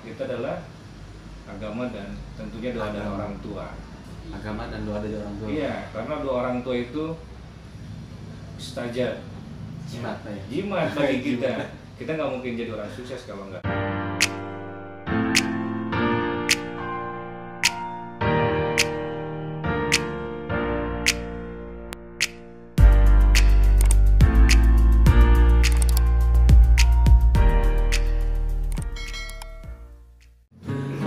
kita adalah agama dan tentunya doa dari orang tua. Agama dan doa dari orang tua. Iya, karena doa orang tua itu mustajab. Jimat ya. Jimat bagi kita. Kita nggak mungkin jadi orang sukses kalau nggak.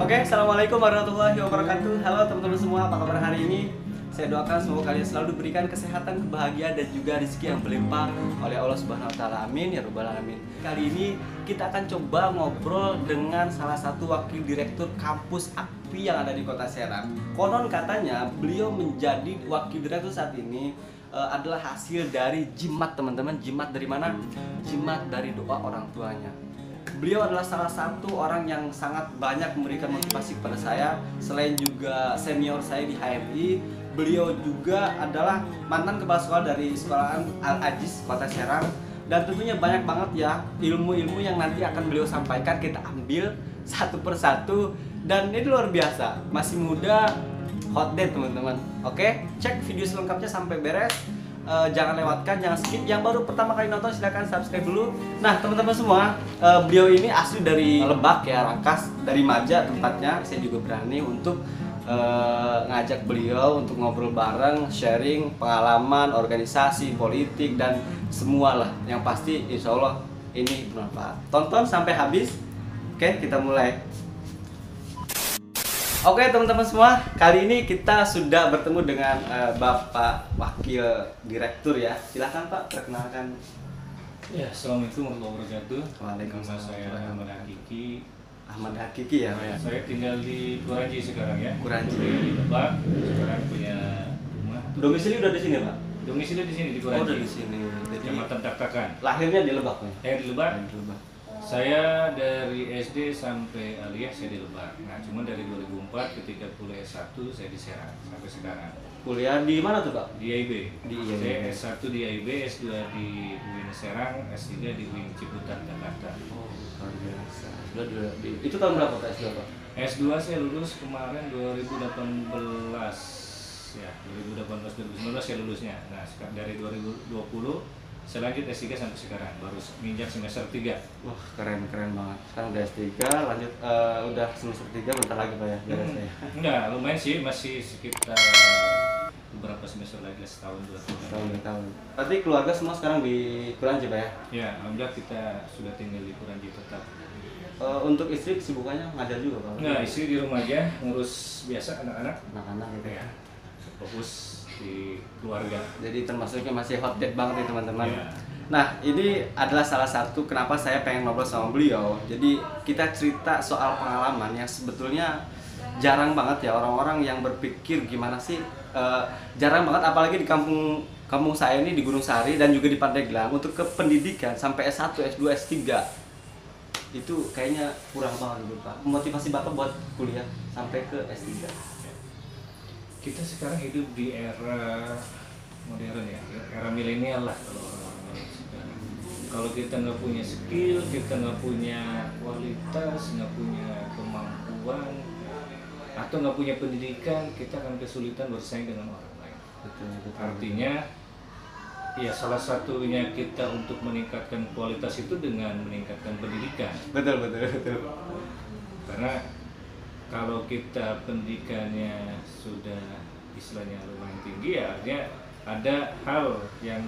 Oke, assalamualaikum warahmatullahi wabarakatuh. Halo teman-teman semua, apa kabar hari ini? Saya doakan semoga kalian selalu diberikan kesehatan, kebahagiaan, dan juga rezeki yang berlimpah oleh Allah Subhanahu Wa Taala. Amin ya Rabbal Alamin. Kali ini kita akan coba ngobrol dengan salah satu wakil direktur kampus AKPI yang ada di Kota Serang. Konon katanya beliau menjadi wakil direktur saat ini adalah hasil dari jimat, teman-teman. Jimat dari mana? Jimat dari doa orang tuanya. Beliau adalah salah satu orang yang sangat banyak memberikan motivasi kepada saya. Selain juga senior saya di HMI, beliau juga adalah mantan kepala sekolah dari sekolahan Al-Ajiz Kota Serang. Dan tentunya banyak banget ya ilmu-ilmu yang nanti akan beliau sampaikan. Kita ambil satu persatu. Dan ini luar biasa, masih muda, hot date teman-teman. Oke, cek video selengkapnya sampai beres. Jangan lewatkan, jangan skip. Yang baru pertama kali nonton silahkan subscribe dulu. Nah teman-teman semua, beliau ini asli dari Lebak ya, Rangkas, dari Maja tempatnya. Saya juga berani untuk ngajak beliau untuk ngobrol bareng, sharing pengalaman, organisasi, politik, dan semualah. Yang pasti insya Allah ini bermanfaat. Tonton sampai habis. Oke, kita mulai. Oke teman-teman semua, kali ini kita sudah bertemu dengan Bapak Wakil Direktur ya. Silahkan Pak, perkenalkan. Ya, assalamualaikum warahmatullahi wabarakatuh. Waalaikumsalam. Nama saya Ahmad Hakiki. Ahmad Hakiki ya Pak ya? Saya tinggal di Kuranji sekarang ya. Kuranji. Di Lebak. Sekarang punya rumah. Domisili udah di sini Pak? Domisili di sini di Oh Kuranji. udah di sini. Jadi Kecamatan Taktakan. lahirnya di Lebak Pak? Di Lebak. Di Lebak. Saya dari SD sampai aliyah saya di Lebak. Nah, cuma dari 2004 ketika kuliah S1 saya di Serang sampai sekarang. Kuliah di mana tuh Pak? Di IAIB. Di IAIB. Saya S1 di IAIB, S2 di UIN Serang, S3 di UIN Ciputat Jakarta. Oh luar biasa. Itu tahun berapa Pak S2 Pak? S2 saya lulus kemarin 2018 ya, 2018-2019 saya lulusnya. Nah, dari 2020 saya lanjut S3 sampai sekarang, baru menginjak semester 3. Wah keren banget. Sekarang udah S3, lanjut udah semester 3 bentar lagi Pak ya beresnya. Enggak, lumayan sih, masih sekitar beberapa semester lagi, setahun 2 tahun. Tahun 2 tahun. Berarti keluarga semua sekarang di Kuranji Pak ya? Ya, alhamdulillah kita sudah tinggal di Kuranji tetap. Untuk istri kesibukannya ngajar juga Pak? Nah, istri di rumah aja ngurus biasa anak-anak. Anak-anak gitu ya. Fokus di keluarga. Jadi termasuknya masih hot date banget nih teman-teman. Ya. Nah ini adalah salah satu kenapa saya pengen ngobrol sama beliau. Jadi kita cerita soal pengalaman yang sebetulnya jarang banget ya orang-orang yang berpikir gimana sih. Jarang banget apalagi di kampung saya ini di Gunung Sari dan juga di Pandeglang untuk ke pendidikan sampai S1, S2, S3 itu kayaknya kurang banget gitu Pak. Motivasi Bapak buat kuliah sampai ke S3. Kita sekarang hidup di era modern ya, era milenial lah kalau orang-orang sekarang. Kalau kita nggak punya skill, kita nggak punya kualitas, nggak punya kemampuan, atau nggak punya pendidikan, kita akan kesulitan bersaing dengan orang lain. Betul. Artinya, ya salah satunya kita untuk meningkatkan kualitas itu dengan meningkatkan pendidikan. Betul. Karena kalau kita pendidikannya sudah istilahnya lumayan tinggi ya artinya ada hal yang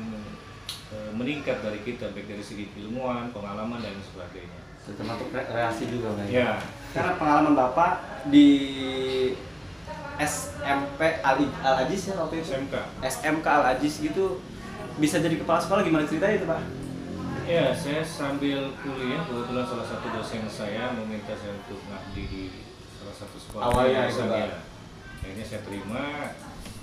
meningkat dari kita baik dari segi ilmuwan, pengalaman dan sebagainya. Termasuk relasi juga Pak. Ya. Karena pengalaman Bapak di SMP Al-Ajiz ya waktu itu? SMK Al-Ajiz gitu bisa jadi kepala sekolah, gimana ceritanya itu Pak? Ya, saya sambil kuliah kebetulan salah satu dosen saya meminta saya untuk ngabdi di salah satu sekolah. Awalnya itu Pak. Akhirnya saya terima,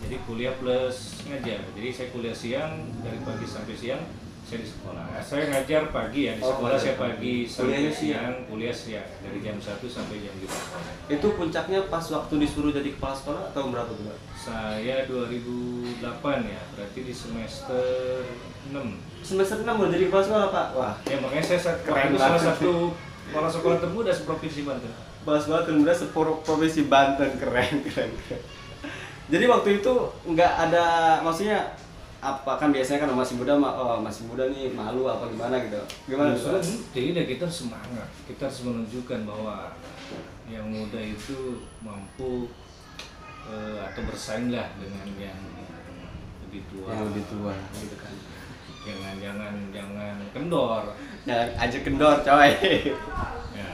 jadi kuliah plus ngajar. Jadi saya kuliah siang, dari pagi sampai siang saya di sekolah. Nah, saya ngajar pagi ya, di sekolah saya pagi sampai siang, kuliah siang dari jam 1 sampai jam 5 sore. Itu puncaknya pas waktu disuruh jadi kepala sekolah atau berapa tuh Pak? Saya 2008 ya, berarti di semester 6. Semester 6 udah jadi kepala sekolah Pak? Wah Ya makanya saya keren itu salah banget. satu Kepala sekolah termuda seprovinsi Banten. Kepala sekolah termuda provinsi Banten, keren. Jadi waktu itu nggak ada, maksudnya apa, kan biasanya kan masih muda, masih muda nih malu apa gimana gitu. Gimana tuh? Tidak, kita harus semangat. Kita harus menunjukkan bahwa yang muda itu mampu atau bersaing lah dengan yang lebih tua. Yang lebih tua gitu kan. Jangan kendor. Jangan aja kendor, coy. Ya.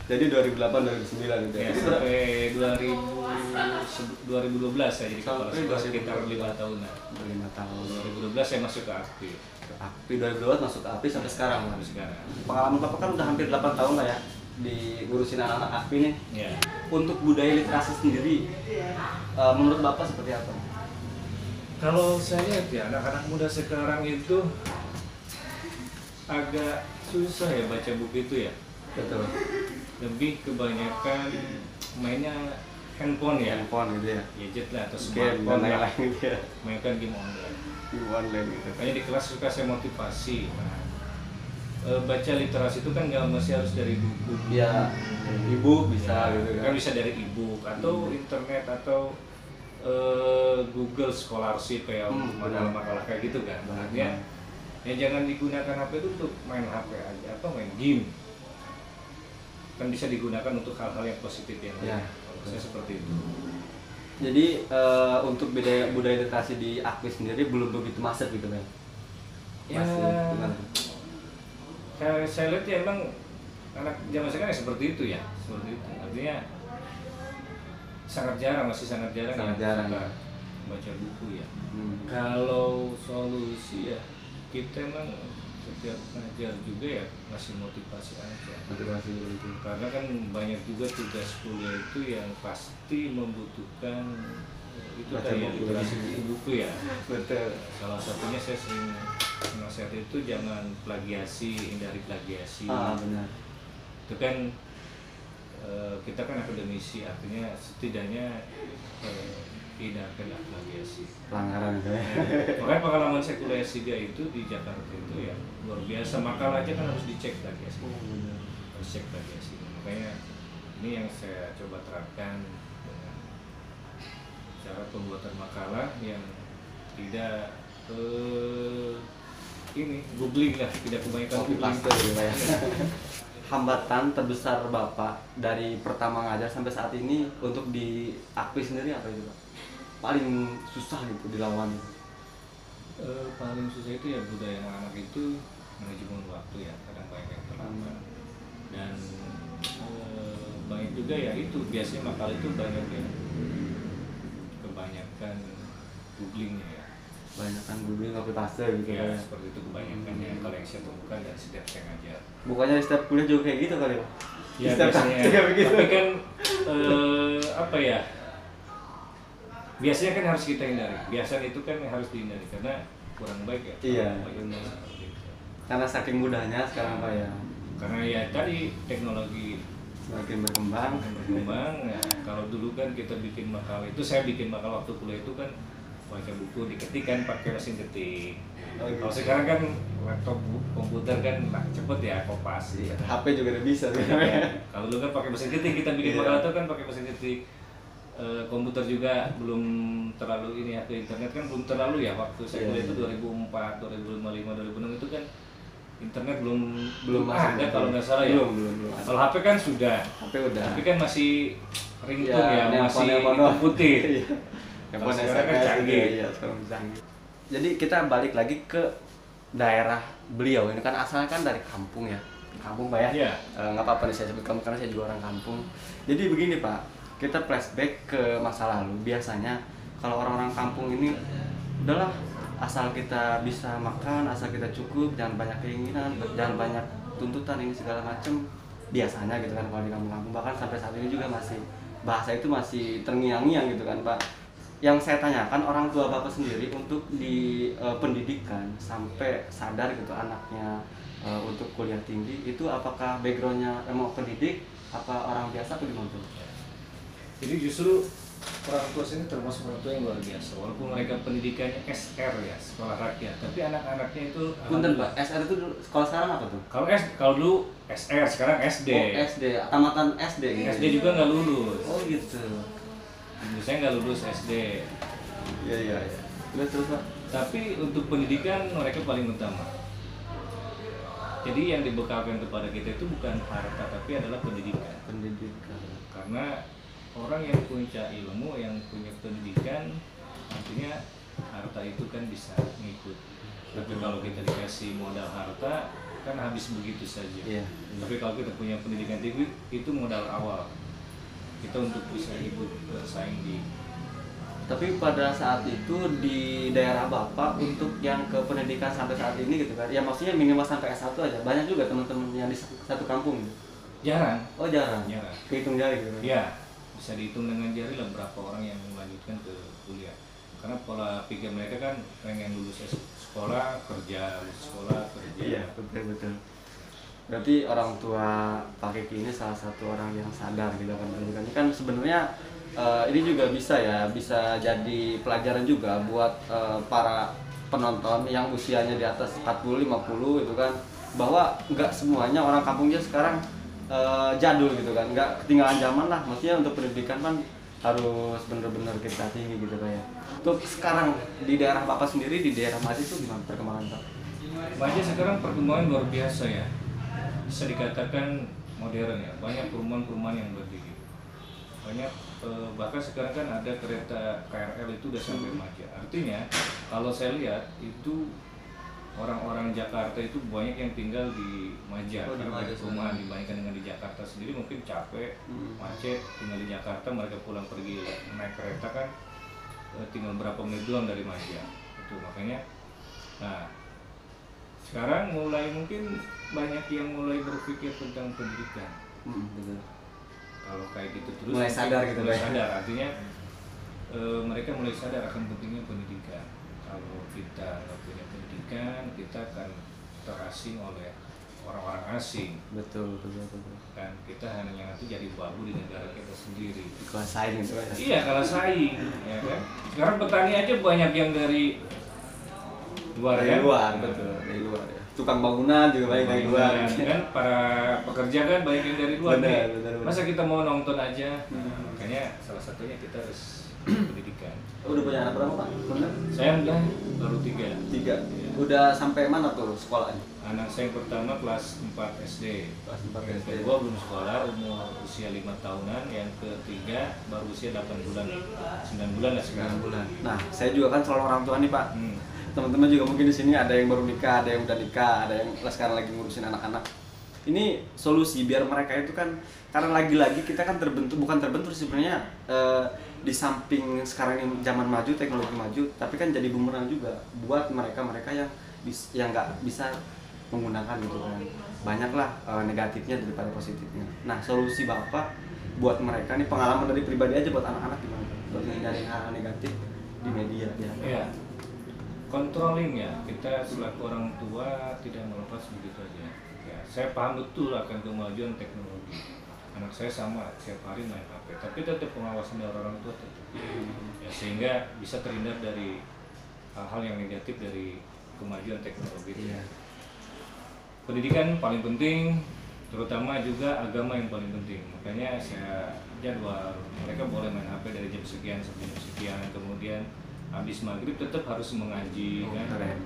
Jadi 2008 2009 gitu. Ya, sampai 2012 saya jadi kepala sekolah, sekitar 5 tahunan. 5 tahun. 2012 saya masuk ke AKPI. AKPI 2012 masuk ke AKPI sampai sekarang. Sampai sekarang. Pengalaman Bapak kan udah hampir 8 tahun lah ya di ngurusin anak-anak AKPI nih. Ya. Untuk budaya literasi sendiri, menurut Bapak seperti apa? Kalau saya lihat ya, anak-anak muda sekarang itu agak susah ya baca buku itu ya. Betul. Lebih kebanyakan mainnya handphone ya. Handphone gitu ya. Gadget lah atau Game dan smartphone lah. lain-lain gitu ya. Mainkan game online. Game online gitu. Makanya di kelas suka saya motivasi. Nah, baca literasi itu kan nggak mesti harus dari buku. Ya, ibu bisa Ya, gitu kan bisa dari e-book atau internet atau Google Scholarship kayak makalah-makalah kayak gitu kan. Artinya ya jangan digunakan HP itu untuk main HP aja atau main game. Kan bisa digunakan untuk hal-hal yang positif yang lain. Kalau saya seperti itu. Jadi untuk budaya literasi di AKPI sendiri belum begitu masif gitu kan? Ya, Masih gimana? saya lihat ya emang anak zaman sekarang ya seperti itu ya, seperti itu. Artinya masih sangat jarang yang suka baca buku ya. Kalau solusi ya kita emang setiap ngajar juga ya ngasih motivasi aja. Motivasi itu. Karena kan banyak juga tugas kuliah itu yang pasti membutuhkan itu Baca kayak buku. literasi buku ya. Betul. Salah satunya saya sering nasihat itu jangan plagiasi, hindari plagiasi. Benar. Itu kan kita kan akademisi, artinya setidaknya hindarkanlah plagiasi. Pelanggaran itu ya. Makanya pengalaman saya kuliah S3 itu di Jakarta itu ya luar biasa. Makalah aja kan harus dicek plagiasi. Harus cek plagiasi. Makanya ini yang saya coba terapkan dengan cara pembuatan makalah yang tidak ini googling lah, tidak kebanyakan Copy googling. paste gitu ya. Hambatan terbesar Bapak dari pertama ngajar sampai saat ini untuk di AKPI sendiri apa itu Pak? Paling susah gitu dilawan? Paling susah itu ya budaya anak itu manajemen waktu ya, kadang banyak yang terlambat dan banyak juga ya itu biasanya makalah itu banyak ya kebanyakan googlingnya ya. Banyakan googling copy paste gitu Ya, ya. seperti itu kebanyakannya kalau yang saya temukan dan setiap saya ngajar. Bukannya di setiap kuliah juga kayak gitu kali Pak? Ya Setiap biasanya, juga begitu. tapi kan apa ya? Biasanya kan harus kita hindari. Biasanya itu kan harus dihindari karena kurang baik ya. Iya, Kurang baik benar. seperti itu. Karena saking mudahnya sekarang Pak ya. Karena ya tadi teknologi Semakin berkembang. berkembang. Ya, kalau dulu kan kita bikin makalah itu, saya bikin makalah waktu kuliah itu kan baca buku diketik kan pakai mesin ketik. Oh, gitu. Kalau sekarang kan laptop komputer kan cepet ya kopas. Iya, HP juga udah bisa Ya, sebenarnya. kalau dulu kan pakai mesin ketik, kita bikin Iya. makalah itu kan pakai mesin ketik. Komputer juga belum terlalu ini ya, ke internet kan belum terlalu ya waktu saya Iya. kuliah itu 2004, 2005, 2006 itu kan internet belum masuk ada gitu. kalau nggak salah ya. Belum. Kalau HP kan sudah, HP udah. tapi kan masih ringtone Ya, ya, masih nelpon-nelpon hitam doang. putih. Iya. Kalau Handphone sekarang kan SMS canggih. gitu, iya, sekarang canggih. Jadi kita balik lagi ke daerah beliau. Ini kan asalnya kan dari kampung ya. Kampung Pak ya. Iya. Nggak apa-apa nih saya sebut kampung karena saya juga orang kampung. Jadi begini Pak, kita flashback ke masa lalu. Biasanya kalau orang-orang kampung ini udahlah asal kita bisa makan, asal kita cukup, jangan banyak keinginan, jangan banyak tuntutan ini segala macem. Biasanya gitu kan kalau di kampung-kampung, bahkan sampai saat ini juga masih bahasa itu masih terngiang-ngiang gitu kan Pak. Yang saya tanyakan orang tua Bapak sendiri untuk di pendidikan sampai sadar gitu anaknya untuk kuliah tinggi itu apakah backgroundnya emang pendidik, apa orang biasa atau gimana tuh? Jadi justru orang tua sini termasuk orang tua yang luar biasa. Walaupun mereka pendidikannya SR ya, sekolah rakyat, tapi anak-anaknya itu Punten Pak, SR itu dulu, sekolah sekarang apa tuh? kalau dulu SR, sekarang SD. Oh, SD, tamatan SD gitu. SD juga nggak lulus. Oh gitu. Ibu saya nggak lulus SD. Iya iya iya. Terus Pak. Tapi untuk pendidikan mereka paling utama. Jadi yang dibekalkan kepada kita itu bukan harta, tapi adalah pendidikan. Pendidikan. Karena orang yang punya ilmu, yang punya pendidikan, artinya harta itu kan bisa ngikut. Tapi kalau kita dikasih modal harta, kan habis begitu saja. Iya. Tapi kalau kita punya pendidikan tinggi, itu modal awal kita untuk bisa hidup bersaing di. Tapi pada saat itu di daerah Bapak untuk yang ke pendidikan sampai saat ini gitu kan, ya maksudnya minimal sampai S1 aja. Banyak juga teman-teman yang di satu kampung gitu. Jarang. Oh jarang. Jarang. Kehitung jari gitu. Ya, bisa dihitung dengan jari lah berapa orang yang melanjutkan ke kuliah. Karena pola pikir mereka kan pengen lulus sekolah kerja, lulus sekolah kerja. Iya betul betul. Berarti orang tua Pak Kiki ini salah satu orang yang sadar gitu kan pendidikannya kan sebenarnya ini juga bisa ya, bisa jadi pelajaran juga buat para penonton yang usianya di atas 40-50 itu kan, bahwa nggak semuanya orang kampungnya sekarang jadul gitu kan, nggak ketinggalan zaman lah. Maksudnya untuk pendidikan kan harus bener-bener kita tinggi gitu kan ya. Untuk sekarang di daerah Bapak sendiri, di daerah Maji itu gimana perkembangan Pak? Maja sekarang perkembangan luar biasa ya, bisa dikatakan modern ya, banyak perumahan-perumahan yang berdiri, banyak bahkan sekarang kan ada kereta KRL itu udah sampai Maja. Artinya kalau saya lihat itu orang-orang Jakarta itu banyak yang tinggal di Maja, di karena Maja perumahan dibandingkan dengan di Jakarta sendiri mungkin capek, macet, tinggal di Jakarta mereka pulang pergi naik kereta kan tinggal berapa menit doang dari Maja. Itu makanya, nah sekarang mulai mungkin banyak yang mulai berpikir tentang pendidikan. Betul. Kalau kayak gitu terus Mulai sadar gitu, mulai Pak. sadar, artinya mereka mulai sadar akan pentingnya pendidikan. Kalau kita nggak punya pendidikan, kita akan terasing oleh orang-orang asing. Betul. Dan kita hanya nanti jadi babu di negara kita sendiri. Dikuasain gitu kan. Iya, kalau saing, ya kan. Sekarang petani aja banyak yang dari luar Dari ya. luar, betul. Dari luar ya. Tukang bangunan juga banyak dari luar. Kan para pekerja kan banyak yang dari luar Benar, nih. benar. Masa kita mau nonton aja? Makanya salah satunya kita harus pendidikan. Udah punya anak berapa Pak? Benar? Saya udah baru 3. 3. Udah sampai mana tuh sekolahnya? Anak saya yang pertama kelas 4 SD. Kelas 4 Yang SD. kedua belum sekolah, umur usia 5 tahunan. Yang ketiga baru usia 8 bulan, 9 bulan lah sekarang. 9 bulan. Nah, saya juga kan selalu orang tua nih Pak. Teman-teman juga mungkin di sini ada yang baru nikah, ada yang udah nikah, ada yang sekarang lagi ngurusin anak-anak. Ini solusi biar mereka itu kan, karena lagi-lagi kita kan bukan terbentur sebenarnya di samping sekarang ini zaman maju, teknologi maju, tapi kan jadi bumerang juga buat mereka-mereka yang nggak bisa menggunakan gitu kan. Banyaklah negatifnya daripada positifnya. Nah, solusi Bapak buat mereka nih, pengalaman dari pribadi aja buat anak-anak gimana? Buat menghindari hal negatif di media ya. Iya. Controlling ya, kita selaku orang tua tidak melepas begitu aja. Ya, saya paham betul akan kemajuan teknologi. Anak saya sama, setiap hari main HP, tapi tetap pengawasan dari orang tua tetap. Ya, sehingga bisa terhindar dari hal-hal yang negatif dari kemajuan teknologi. Iya. Pendidikan paling penting, terutama juga agama yang paling penting. Makanya saya jadwal mereka boleh main HP dari jam sekian sampai jam sekian, kemudian habis maghrib tetap harus mengaji kan,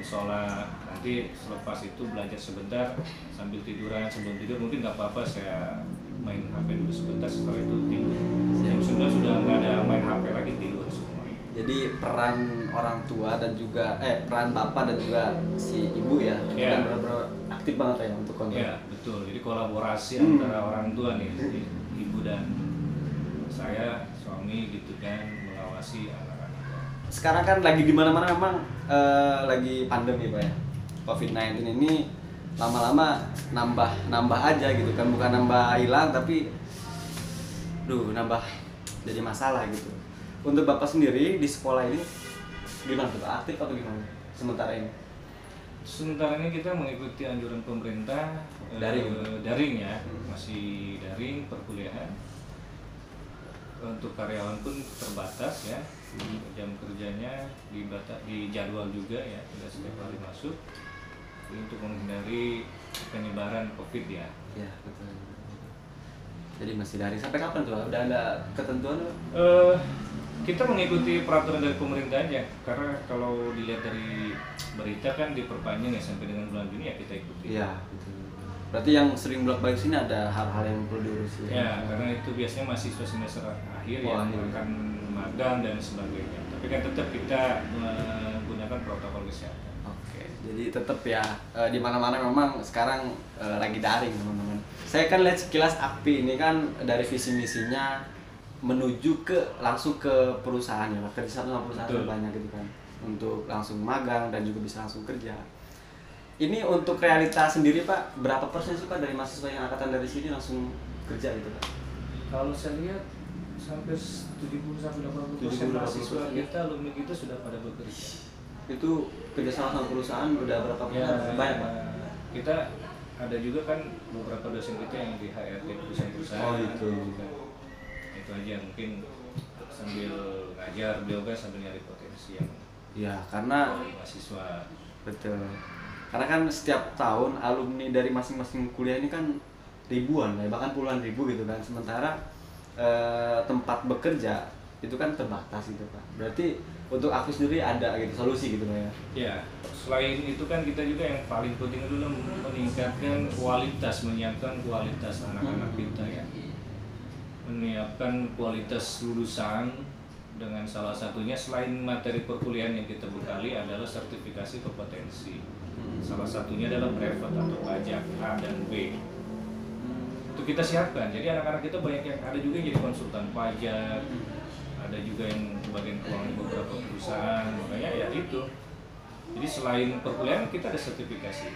sholat. Nanti selepas itu belajar sebentar sambil tiduran, sebelum tidur mungkin nggak apa-apa saya main HP dulu sebentar, setelah itu tidur. Jam 9 sudah nggak ada main HP lagi, tidur semua. Jadi peran orang tua dan juga peran bapak dan juga si ibu ya, Iya. kan benar-benar aktif banget ya untuk kontrol. Ya betul, jadi kolaborasi antara orang tua nih, jadi ibu dan saya suami gitu kan, mengawasi anak-anak. Sekarang kan lagi di mana-mana memang lagi pandemi Pak ya. COVID-19 ini lama-lama nambah aja gitu kan, bukan nambah hilang tapi nambah jadi masalah gitu. Untuk Bapak sendiri di sekolah ini gimana tuh? Aktif atau gimana sementara ini? Sementara ini kita mengikuti anjuran pemerintah Daring daring ya, masih daring perkuliahan. untuk karyawan pun terbatas ya, jam kerjanya di jadwal juga ya, tidak setiap hari masuk. Ini untuk menghindari penyebaran COVID ya. Ya betul. Jadi masih dari sampai kapan tuh? Udah ada ketentuan? Kita mengikuti peraturan dari pemerintah aja, karena kalau dilihat dari berita kan diperpanjang ya sampai dengan bulan Juni ya, kita ikuti. Iya betul. Berarti yang sering bolak-balik sini ada hal-hal yang perlu diurus ya, karena itu biasanya mahasiswa semester akhir yang akan magang dan sebagainya. Tapi kan tetap kita menggunakan protokol kesehatan. Oke, jadi tetap ya di mana-mana memang sekarang lagi daring teman-teman. Saya kan lihat sekilas Akpi ini kan dari visi misinya menuju langsung ke perusahaan ya, kerja sama perusahaan banyak gitu kan, untuk langsung magang dan juga bisa langsung kerja. Ini untuk realita sendiri Pak, berapa persen sih Pak dari mahasiswa yang angkatan dari sini langsung kerja gitu Pak? Kalau saya lihat sampai 70-80% mahasiswa kita, alumni kita sudah pada bekerja. Itu kerjasama sama perusahaan udah berapa persen? Banyak Pak? Kita ada juga kan beberapa dosen kita yang di HRD perusahaan-perusahaan. Oh gitu. Itu aja, mungkin sambil ngajar beliau kan sambil nyari potensi yang ya, karena mahasiswa. Betul. Karena kan setiap tahun alumni dari masing-masing kuliah ini kan ribuan, bahkan puluhan ribu gitu kan. Sementara tempat bekerja itu kan terbatas gitu Pak. Berarti untuk aku sendiri ada gitu solusi gitu Pak ya. Ya, selain itu kan kita juga yang paling penting dulu meningkatkan kualitas, menyiapkan kualitas anak-anak kita ya. Menyiapkan kualitas lulusan dengan salah satunya selain materi perkuliahan yang kita bekali adalah sertifikasi kompetensi. Salah satunya adalah brevet atau pajak A dan B. Itu kita siapkan. Jadi anak-anak kita banyak yang ada juga yang jadi konsultan pajak, ada juga yang bagian keuangan di beberapa perusahaan. Makanya ya itu. Jadi selain perkuliahan kita ada sertifikasi.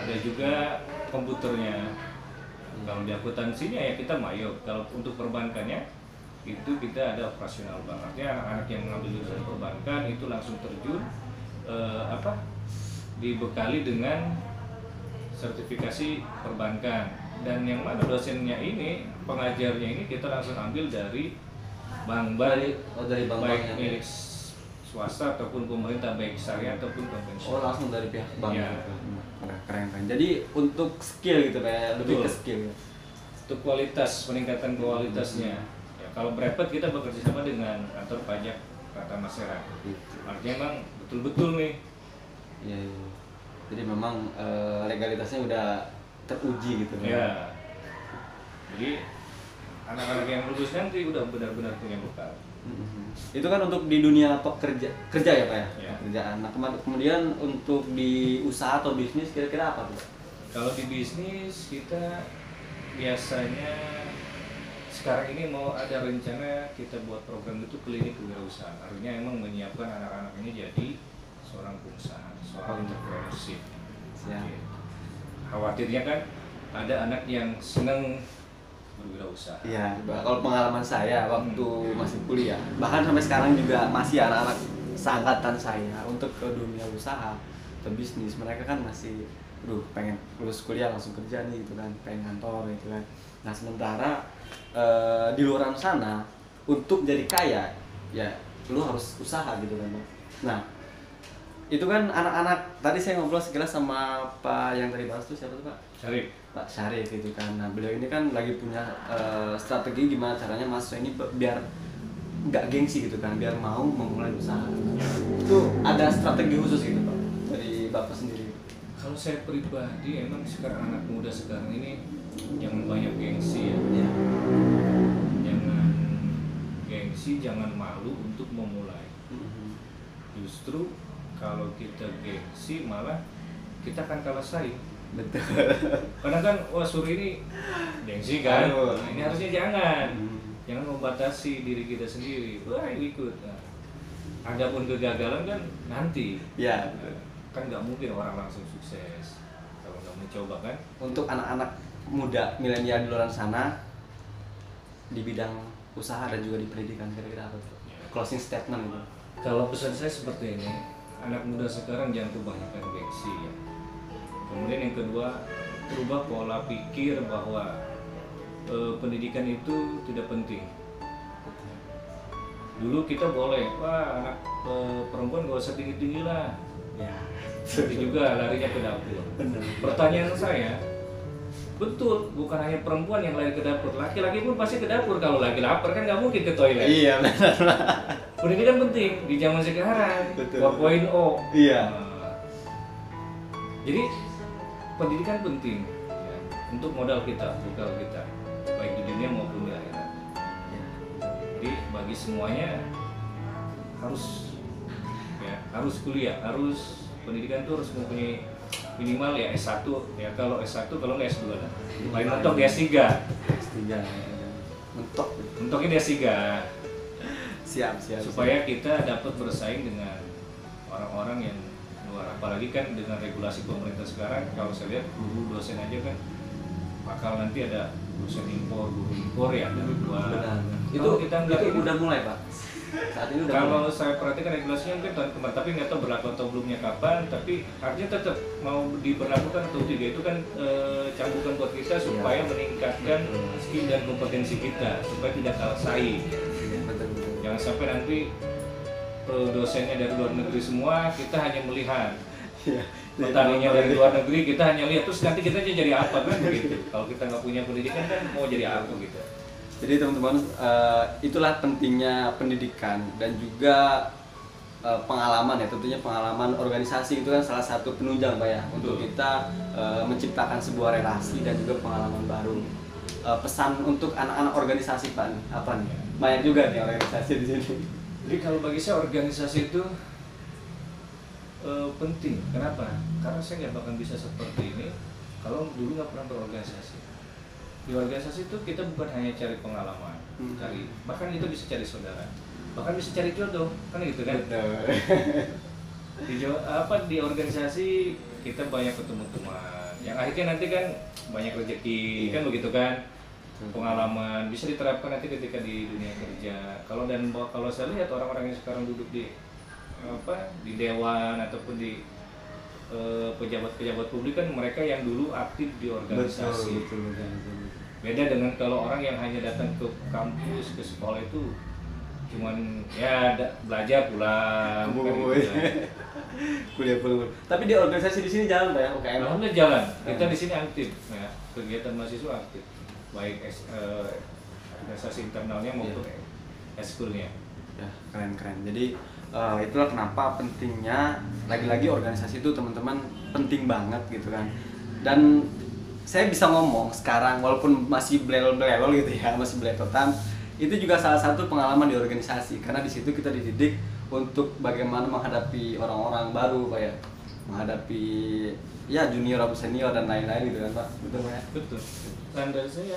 Ada juga komputernya. Kalau di akuntansinya ya kita mayop. Kalau untuk perbankannya itu kita ada operasional bank. Artinya anak-anak yang mengambil jurusan perbankan itu langsung terjun dibekali dengan sertifikasi perbankan. Dan yang mana dosennya ini, pengajarnya ini kita langsung ambil dari bank-bank, dari baik milik swasta ataupun pemerintah, baik syariah ataupun konvensional. Oh, langsung dari pihak bank. Ya. Keren. Jadi untuk skill gitu kayak lebih ke skill. Untuk kualitas, peningkatan kualitasnya. Ya, kalau brevet kita bekerja sama dengan kantor pajak Tata Masyarakat. Artinya memang betul-betul nih. Iya. Jadi memang legalitasnya udah teruji gitu kan. Ya. Jadi anak-anak yang lulus nanti udah benar-benar punya bekal. Itu kan untuk di dunia kerja ya Pak ya? Ya. Pekerjaan. Nah kemudian untuk di usaha atau bisnis kira-kira apa Pak? Kalau di bisnis kita biasanya sekarang ini mau ada rencana kita buat program itu klinik kewirausahaan. Artinya emang menyiapkan anak-anak ini jadi seorang pengusaha, seorang entrepreneurship. Khawatirnya kan ada anak yang senang berwirausaha. Iya, kalau pengalaman saya waktu masih kuliah, bahkan sampai sekarang juga masih anak-anak seangkatan saya untuk ke dunia usaha, ke bisnis, mereka kan masih pengen lulus kuliah langsung kerja nih gitu kan, pengen kantor gitu kan. Nah sementara di luar sana untuk jadi kaya ya lu harus usaha gitu kan. Nah itu kan anak-anak, tadi saya ngobrol sekilas sama Pak yang tadi bahas tuh, siapa tuh Pak? Syarif. Pak Syarif gitu kan. Nah beliau ini kan lagi punya strategi gimana caranya mahasiswa ini biar nggak gengsi gitu kan, biar mau memulai usaha. Itu ada strategi khusus gitu Pak dari Bapak sendiri? Kalau saya pribadi emang sekarang anak muda sekarang ini jangan banyak gengsi ya. Jangan gengsi, jangan malu untuk memulai. Justru kalau kita gengsi malah kita akan kalah saing. Betul. Karena kan wah Suri ini gengsi kan. Nah, ini harusnya jangan membatasi diri kita sendiri. Wah ikut. Nah, adapun kegagalan kan nanti. Ya. Kan nggak mungkin orang langsung sukses kalau nggak mencoba kan. Untuk anak-anak muda milenial di luar sana di bidang usaha dan juga di pendidikan kira-kira apa tuh? Closing statement itu. Kalau pesan saya seperti ini, anak muda sekarang jangan kebanyakan gengsi ya. Kemudian yang kedua, berubah pola pikir bahwa pendidikan itu tidak penting. Dulu kita boleh, wah anak perempuan gak usah tinggi-tinggi lah. Ya. Tapi juga larinya ke dapur. Benar. Pertanyaan saya, betul, bukan hanya perempuan yang lari ke dapur, laki-laki pun pasti ke dapur. Kalau lagi lapar kan nggak mungkin ke toilet. Iya benar. Pendidikan penting di zaman sekarang. Betul. 4.0. Iya. Jadi pendidikan penting ya, untuk modal kita, bekal kita, baik di dunia maupun di akhirat. Ya. Jadi bagi semuanya harus kuliah, harus pendidikan itu harus mempunyai minimal ya S1 ya, kalau S1 kalau nggak S2 lah. Paling mentok di S3. S3 mentok. Mentoknya di S3. Siap. Supaya kita dapat bersaing dengan orang-orang yang luar. Apalagi kan dengan regulasi pemerintah sekarang, kalau saya lihat guru dosen aja kan bakal nanti ada dosen impor, guru impor ya dari luar. Benar. Kalau kita nggak itu ini, udah mulai Pak. Saat ini udah kalau mulai. saya perhatikan regulasinya mungkin tahun kemarin, tapi nggak tahu berlaku atau belumnya kapan. Tapi artinya tetap mau diberlakukan atau tidak itu kan cambukan buat kita supaya meningkatkan skill dan kompetensi kita supaya tidak kalah saing. Betul. Jangan sampai nanti dosennya dari luar negeri semua, kita hanya melihat. Iya. Petaninya dari luar negeri, kita hanya lihat, terus nanti kita jadi apa kan begitu. Kalau kita nggak punya pendidikan kan mau jadi apa gitu. Jadi teman-teman, itulah pentingnya pendidikan dan juga pengalaman ya, tentunya pengalaman organisasi itu kan salah satu penunjang Pak ya untuk kita menciptakan sebuah relasi dan juga pengalaman baru. Pesan untuk anak-anak organisasi Pak, apa nih? Banyak juga nih organisasi di sini. Jadi kalau bagi saya organisasi itu penting. Kenapa? Karena saya nggak bakal bisa seperti ini kalau dulu nggak pernah berorganisasi. Di organisasi itu kita bukan hanya cari pengalaman, bahkan itu bisa cari saudara, bahkan bisa cari jodoh, kan gitu kan? Di organisasi kita banyak ketemu teman, yang akhirnya nanti kan banyak rezeki, kan begitu kan? Pengalaman bisa diterapkan nanti ketika di dunia kerja. Kalau saya lihat orang-orang yang sekarang duduk di dewan ataupun di pejabat-pejabat publik kan mereka yang dulu aktif di organisasi. Betul. Beda dengan kalau orang yang hanya datang ke kampus, ke sekolah itu cuman ya belajar pulang kan gitu kan. Kuliah pulang. Tapi di organisasi di sini jalan Pak ya, UKM. Alhamdulillah jalan. Kita di sini aktif ya, kegiatan mahasiswa aktif. Baik organisasi internalnya maupun eskulnya. Ya, keren. Jadi itulah kenapa pentingnya lagi-lagi organisasi itu teman-teman penting banget gitu kan. Dan saya bisa ngomong sekarang walaupun masih belel-belel gitu ya, masih beletotan, itu juga salah satu pengalaman di organisasi karena di situ kita dididik untuk bagaimana menghadapi orang-orang baru Pak ya, menghadapi ya junior atau senior dan lain-lain gitu kan Pak. Betul Pak ya? Betul. Dan dari saya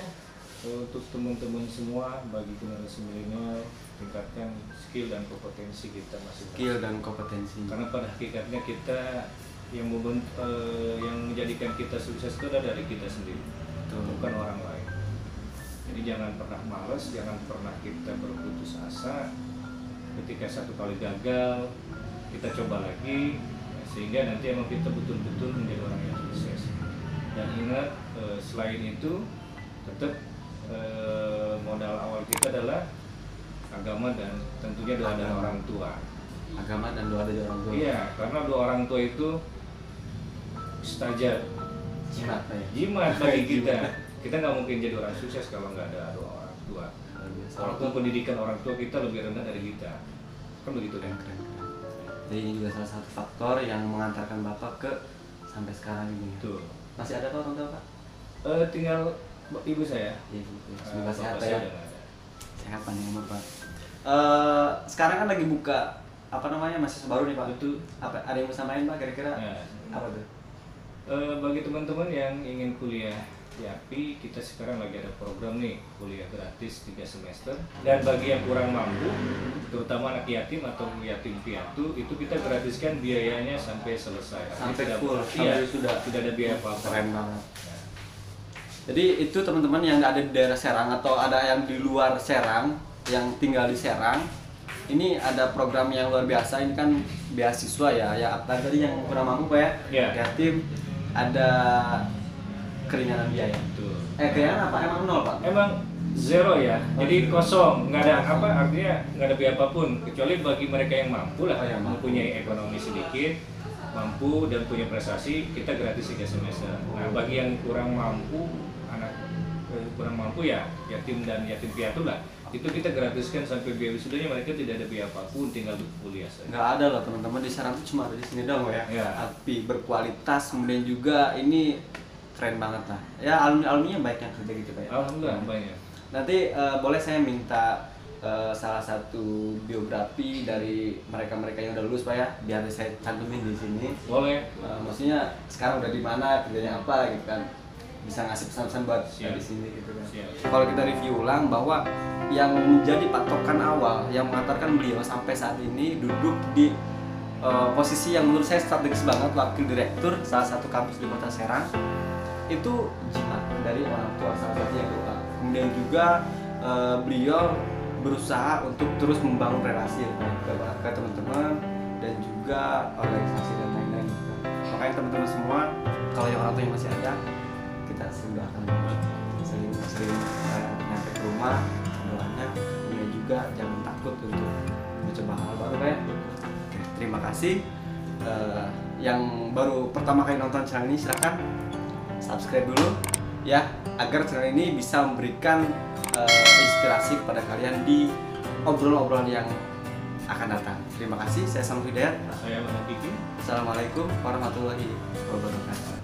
untuk teman-teman semua bagi generasi milenial, tingkatkan skill dan kompetensi kita masing-masing. Skill dan kompetensi. Karena pada hakikatnya kita yang menjadikan kita sukses itu adalah dari kita sendiri, bukan orang lain. Jadi jangan pernah malas, jangan pernah kita berputus asa. Ketika satu kali gagal, kita coba lagi, sehingga nanti emang kita betul-betul menjadi orang yang sukses. Dan ingat, selain itu tetap modal awal kita adalah agama dan tentunya doa dari orang tua. Agama dan doa dari orang tua. Iya, karena doa orang tua itu mustajab, jimat bagi kita. Kita nggak mungkin jadi orang sukses kalau nggak ada doa orang tua. Walaupun pendidikan orang tua kita lebih rendah dari kita, kan begitu kan? Keren. Jadi ini juga salah satu faktor yang mengantarkan Bapak ke sampai sekarang ini. Tuh. Masih ada Pak orang tua Pak? Tinggal ibu saya. Ibu. Semoga sehat bapak ya. saya udah nggak ada. Sehat panjang umur Pak. Sekarang kan lagi buka mahasiswa baru nih Pak. Betul. Apa ada yang mau samain Pak kira-kira? Ya. Apa tuh? Bagi teman-teman yang ingin kuliah di API, kita sekarang lagi ada program nih, kuliah gratis 3 semester. Dan bagi yang kurang mampu, terutama anak yatim atau yatim piatu, itu kita gratiskan biayanya sampai selesai. Sampai full, iya, sudah. tidak ada biaya apa-apa. Keren banget. Jadi itu teman-teman yang ada di daerah Serang atau ada yang di luar Serang, yang tinggal di Serang, ini ada program yang luar biasa. Ini kan beasiswa ya tadi yang kurang mampu Pak ya, yatim, ada keringanan biaya. Betul. Keringanan apa? Emang nol Pak? Emang zero ya, jadi kosong, nggak ada apa, artinya nggak ada biaya apapun kecuali bagi mereka yang mampu lah, yang mempunyai ekonomi sedikit, mampu dan punya prestasi, kita gratis SMS. Nah bagi yang kurang mampu, anak kurang mampu ya yatim dan yatim piatu lah, itu kita gratiskan sampai biaya wisudanya, mereka tidak ada biaya apapun, tinggal kuliah saja. Nggak ada loh teman-teman, di Serang tuh cuma ada di sini dong ya. Ya. Tapi berkualitas, kemudian juga ini keren banget lah. Ya alumni-alumninya banyak yang kerja gitu Pak ya. Alhamdulillah banyak. Nanti boleh saya minta salah satu biografi dari mereka-mereka yang udah lulus Pak ya, biar saya cantumin di sini. Boleh. Maksudnya sekarang udah di mana, kerjanya apa gitu kan, bisa ngasih pesan-pesan buat di sini gitu kan. Kalau kita review ulang bahwa yang menjadi patokan awal yang mengantarkan beliau sampai saat ini duduk di posisi yang menurut saya strategis banget, wakil direktur salah satu kampus di Kota Serang, itu jimat dari orang tua salah satunya doa. Kemudian juga beliau berusaha untuk terus membangun relasi ke teman-teman dan juga organisasi dan lain-lain. Makanya teman-teman semua, kalau yang orang tua yang masih ada, kita sering doakan, sering nyampe ke rumah, doanya. Kemudian juga jangan takut untuk mencoba hal baru ya. Oke, terima kasih. Yang baru pertama kali nonton channel ini silahkan subscribe dulu ya, agar channel ini bisa memberikan inspirasi kepada kalian di obrolan-obrolan yang akan datang. Terima kasih, saya Samuel Hidayat. Saya Mana Kiki. Assalamualaikum warahmatullahi wabarakatuh.